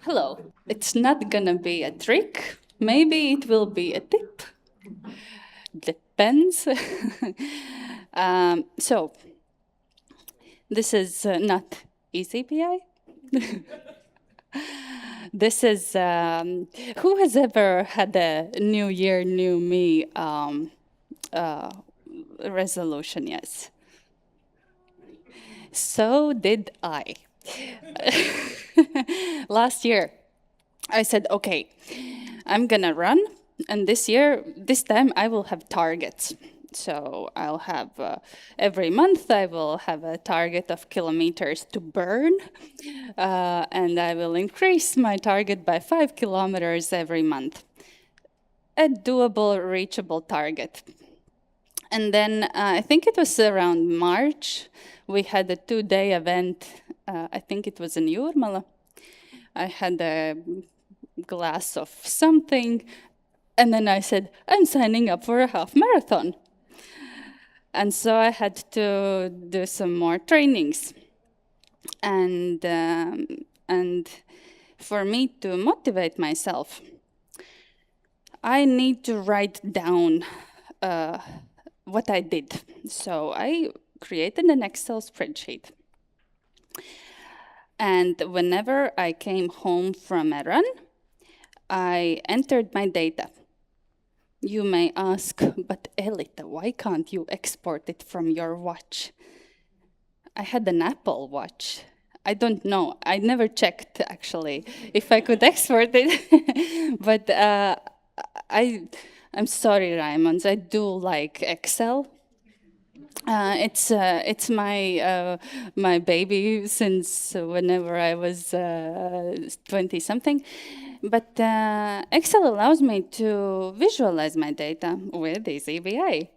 Hello. It's not gonna be a trick. Maybe it will be a tip. Depends. So, this is not eazyBI. This is who has ever had a New Year, New Me resolution? Yes. So did I. Last year, I said, okay, I'm gonna run, and this time I will have targets. So I'll have every month I will have a target of kilometers to burn, and I will increase my target by 5 kilometers every month. A doable, reachable target. And then I think it was around March, we had a 2-day event. I think it was in Jurmala. I had a glass of something, and then I said, I'm signing up for a half marathon. And so I had to do some more trainings. And for me to motivate myself, I need to write down what I did. So I created an Excel spreadsheet. And whenever I came home from a run, I entered my data. You may ask, but Elita, why can't you export it from your watch? I had an Apple Watch. I don't know. I never checked, actually, if I could export it. But I'm sorry, Raymond. I do like Excel. It's my baby since whenever I was 20 something, but Excel allows me to visualize my data with eazyBI.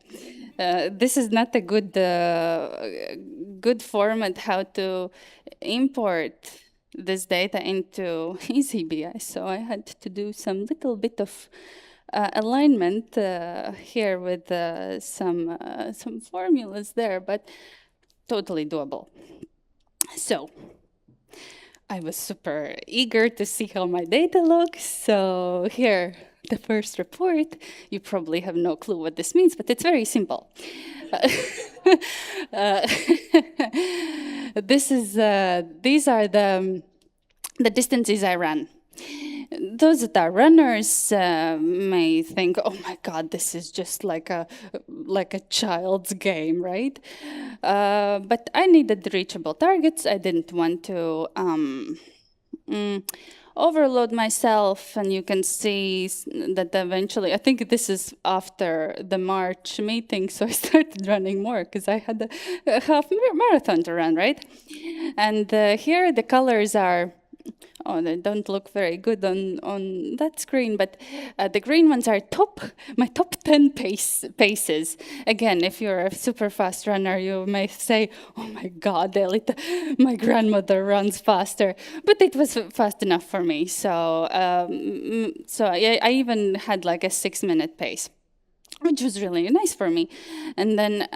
This is not a good format how to import this data into eazyBI, so I had to do some little bit of alignment here with some formulas there, but totally doable. So I was super eager to see how my data looks. So here, the first report. You probably have no clue what this means, but it's very simple. These are the distances I ran. Those that are runners may think, "Oh my God, this is just like a child's game, right?" But I needed reachable targets. I didn't want to overload myself, and you can see that eventually. I think this is after the March meeting, so I started running more because I had a half marathon to run, right? And here the colors are. Oh, they don't look very good on that screen, but the green ones are my top 10 paces. Again, if you're a super fast runner, you may say, oh my God, Elita, my grandmother runs faster. But it was fast enough for me. So, I even had like a 6-minute pace, which was really nice for me. And then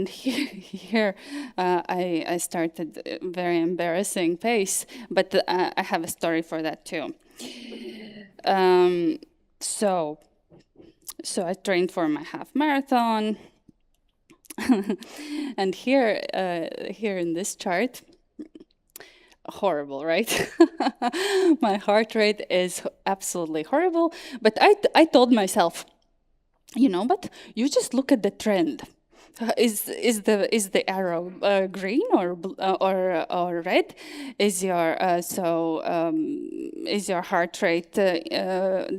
here I started a very embarrassing pace, but I have a story for that too. So I trained for my half marathon, and here in this chart, horrible, right? My heart rate is absolutely horrible, but I told myself, but you just look at the trend. Is the arrow green or red? Is your is your heart rate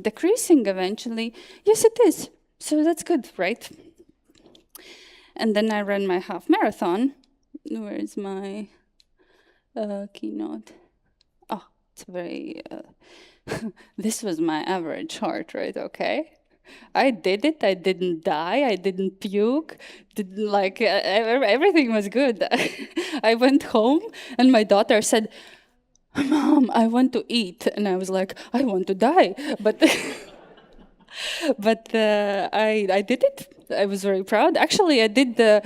decreasing eventually? Yes, it is. So that's good, right? And then I ran my half marathon. Where is my keynote? Oh, it's very. This was my average heart rate. Okay. I did it. I didn't die. I didn't puke. Everything was good. I went home and my daughter said, "Mom, I want to eat," and I was like, "I want to die," but I did it. I was very proud. Actually, I did a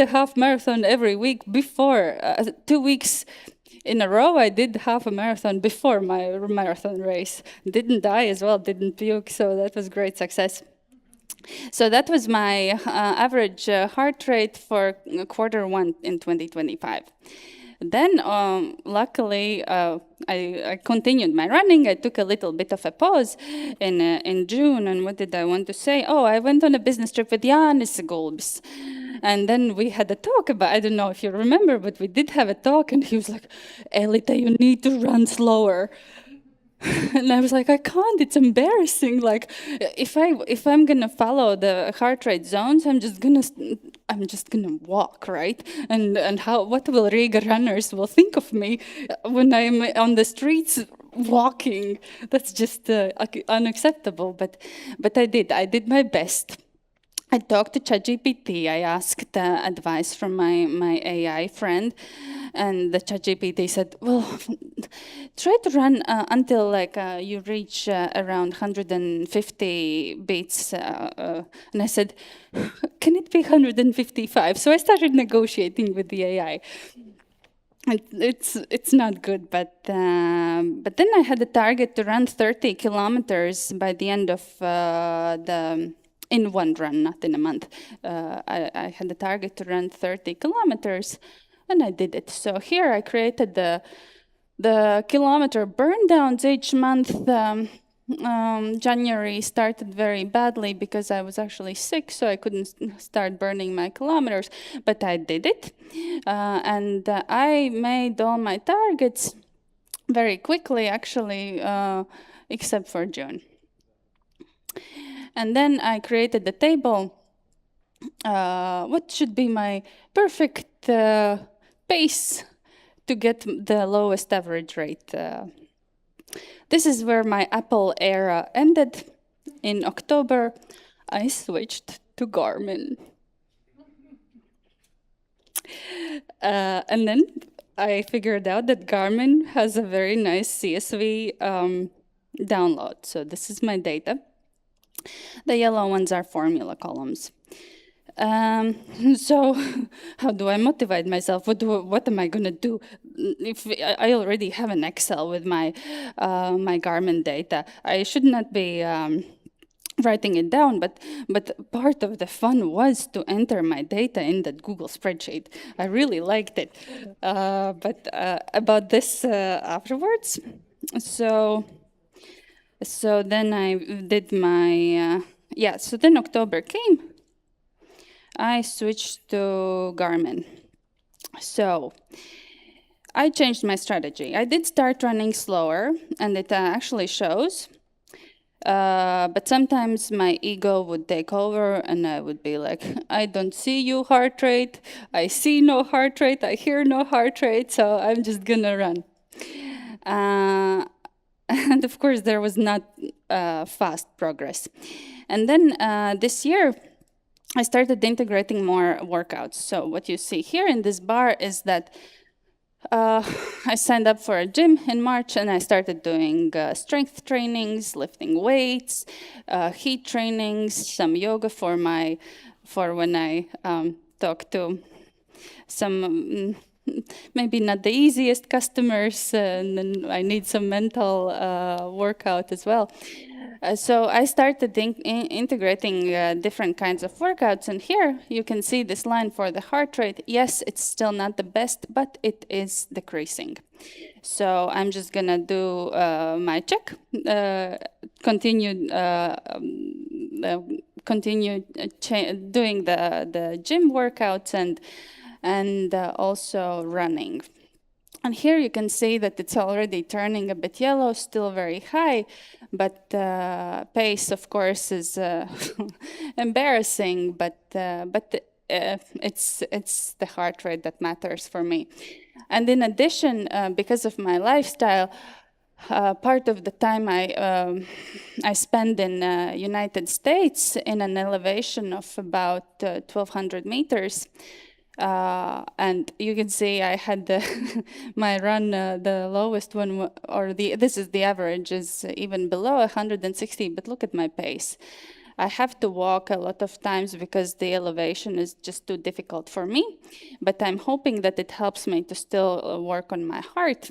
half marathon every week before 2 weeks. in a row. I did half a marathon before my marathon race. Didn't die as well, didn't puke, so that was great success. So that was my average heart rate for Q1 in 2025. Then, luckily, I continued my running. I took a little bit of a pause in June. And what did I want to say? Oh, I went on a business trip with Janis Gulbis. And then we had a talk about, I don't know if you remember, but we did have a talk. And he was like, Elita, you need to run slower. And I was like, I can't. It's embarrassing. Like, if I'm gonna follow the heart rate zones, I'm just gonna walk, right? And what will Riga runners will think of me when I'm on the streets walking? That's just unacceptable. But I did my best. I talked to ChatGPT. I asked advice from my AI friend, and the ChatGPT said, "Well, try to run until you reach around 150 beats." And I said, "Can it be 155?" So I started negotiating with the AI. It's not good, but then I had a target to run 30 kilometers by the end of in one run, not in a month. I had a target to run 30 kilometers, and I did it. So here I created the kilometer burn downs each month. January started very badly because I was actually sick, so I couldn't start burning my kilometers, but I did it. And I made all my targets very quickly, actually, except for June. And then I created the table. What should be my perfect pace to get the lowest average rate? This is where my Apple era ended. In October, I switched to Garmin. And then I figured out that Garmin has a very nice CSV download. So this is my data. The yellow ones are formula columns. So how do I motivate myself? What am I going to do? If I already have an Excel with my Garmin data, I should not be writing it down, but part of the fun was to enter my data in that Google spreadsheet. I really liked it. But about this afterwards. So then I did my, so then October came. I switched to Garmin. So I changed my strategy. I did start running slower, and it actually shows. But sometimes my ego would take over, and I would be like, I don't see you heart rate. I see no heart rate. I hear no heart rate. So I'm just going to run. And of course, there was not fast progress. And then this year, I started integrating more workouts. So what you see here in this bar is that I signed up for a gym in March, and I started doing strength trainings, lifting weights, heat trainings, some yoga for when I talk to some maybe not the easiest customers, and then I need some mental workout as well. So I started integrating different kinds of workouts, and here you can see this line for the heart rate. Yes, it's still not the best, but it is decreasing. So I'm just gonna do my check, continue doing the gym workouts and also running. And here you can see that it's already turning a bit yellow, still very high, but pace, of course, is embarrassing. But it's the heart rate that matters for me. And in addition, because of my lifestyle, part of the time I spend in United States in an elevation of about 1,200 meters. And you can see I had my run, the lowest one, this is the average, is even below 160, but look at my pace. I have to walk a lot of times because the elevation is just too difficult for me. But I'm hoping that it helps me to still work on my heart.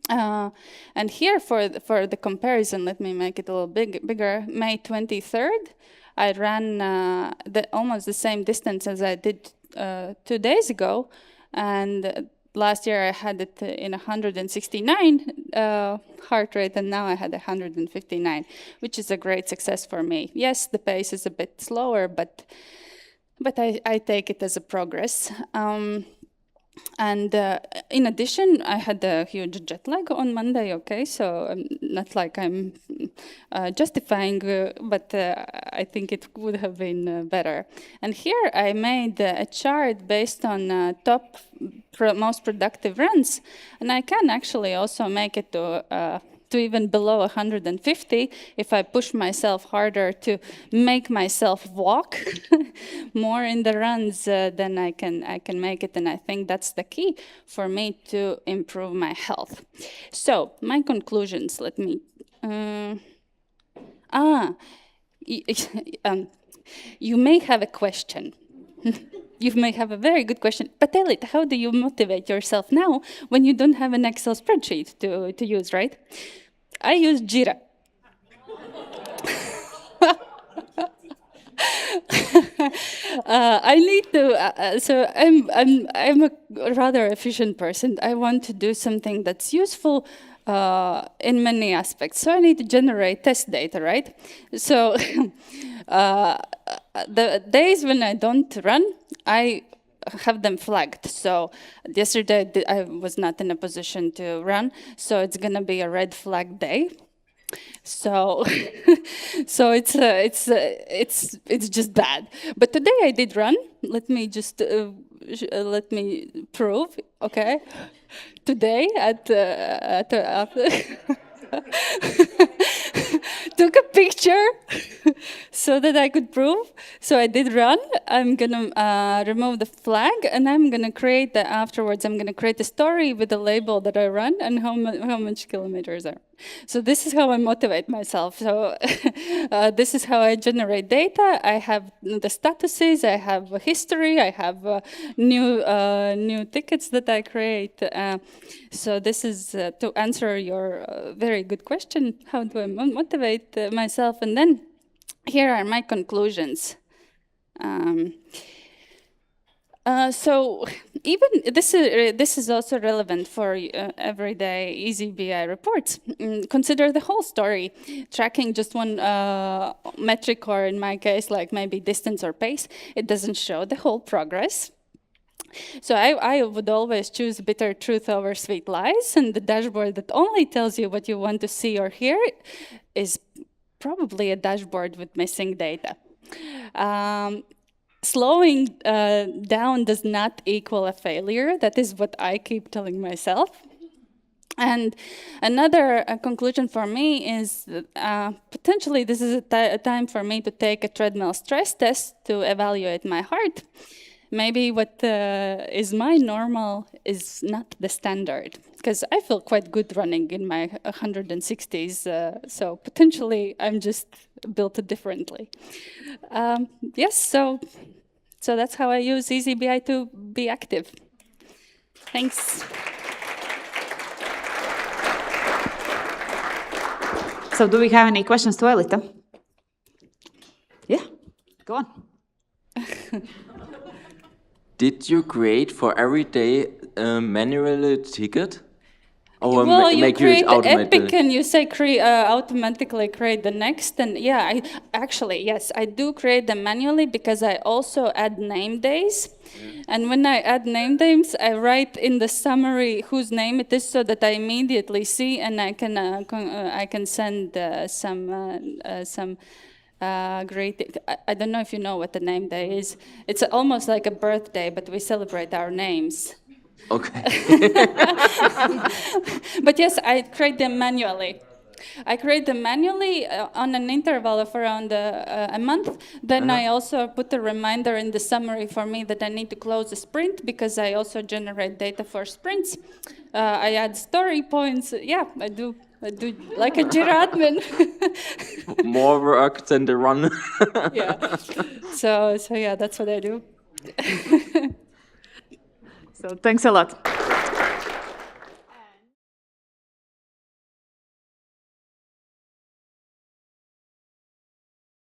And here for the comparison, let me make it a little bigger. May 23rd, I ran almost the same distance as I did 2 days ago. And last year I had it in 169 heart rate, and now I had 159, which is a great success for me. Yes, the pace is a bit slower, but I take it as a progress. And in addition, I had a huge jet lag on Monday, okay? So not like I'm justifying, but I think it would have been better. And here I made a chart based on top most productive runs. And I can actually also make it to even below 150 if I push myself harder to make myself walk more in the runs, then I can make it. And I think that's the key for me to improve my health. So my conclusions, let me... you may have a question. You may have a very good question. But Elita, how do you motivate yourself now when you don't have an Excel spreadsheet to use, right? I use Jira. I need to. So I'm a rather efficient person. I want to do something that's useful in many aspects. So I need to generate test data, right? So the days when I don't run, I have them flagged. So yesterday I was not in a position to run, so it's gonna be a red flag day. So, so it's just bad. But today I did run. Let me just let me prove. Okay, today at took a picture so that I could prove. So I did run. I'm gonna remove the flag, and I'm gonna create afterwards. I'm gonna create a story with the label that I run and how much kilometers are. So this is how I motivate myself. So this is how I generate data. I have the statuses. I have a history. I have new tickets that I create. So this is to answer your very good question. How do I motivate myself? And then here are my conclusions. So even this is also relevant for everyday eazyBI reports. Consider the whole story. Tracking just one metric, or in my case, like maybe distance or pace, it doesn't show the whole progress. So I would always choose bitter truth over sweet lies, and the dashboard that only tells you what you want to see or hear is probably a dashboard with missing data. Slowing down does not equal a failure. That is what I keep telling myself. And another conclusion for me is potentially this is a time for me to take a treadmill stress test to evaluate my heart. Maybe what is my normal is not the standard, because I feel quite good running in my 160s, so potentially I'm just built differently. Yes, so that's how I use eazyBI to be active. Thanks. So do we have any questions to Elita? Yeah, go on. Did you create for every day a manual ticket? Or well, you create it the epic and you say automatically create the next. And yeah, yes, I do create them manually because I also add name days. Yeah. And when I add name days, I write in the summary whose name it is so that I immediately see, and I can send some great. I don't know if you know what the name day is. It's almost like a birthday, but we celebrate our names. Okay. But yes, I create them manually. I create them manually on an interval of around a month. Then I also put a reminder in the summary for me that I need to close a sprint, because I also generate data for sprints. I add story points. Yeah, I do I do like a admin. More work than the run. Yeah. So yeah, that's what I do. So thanks a lot.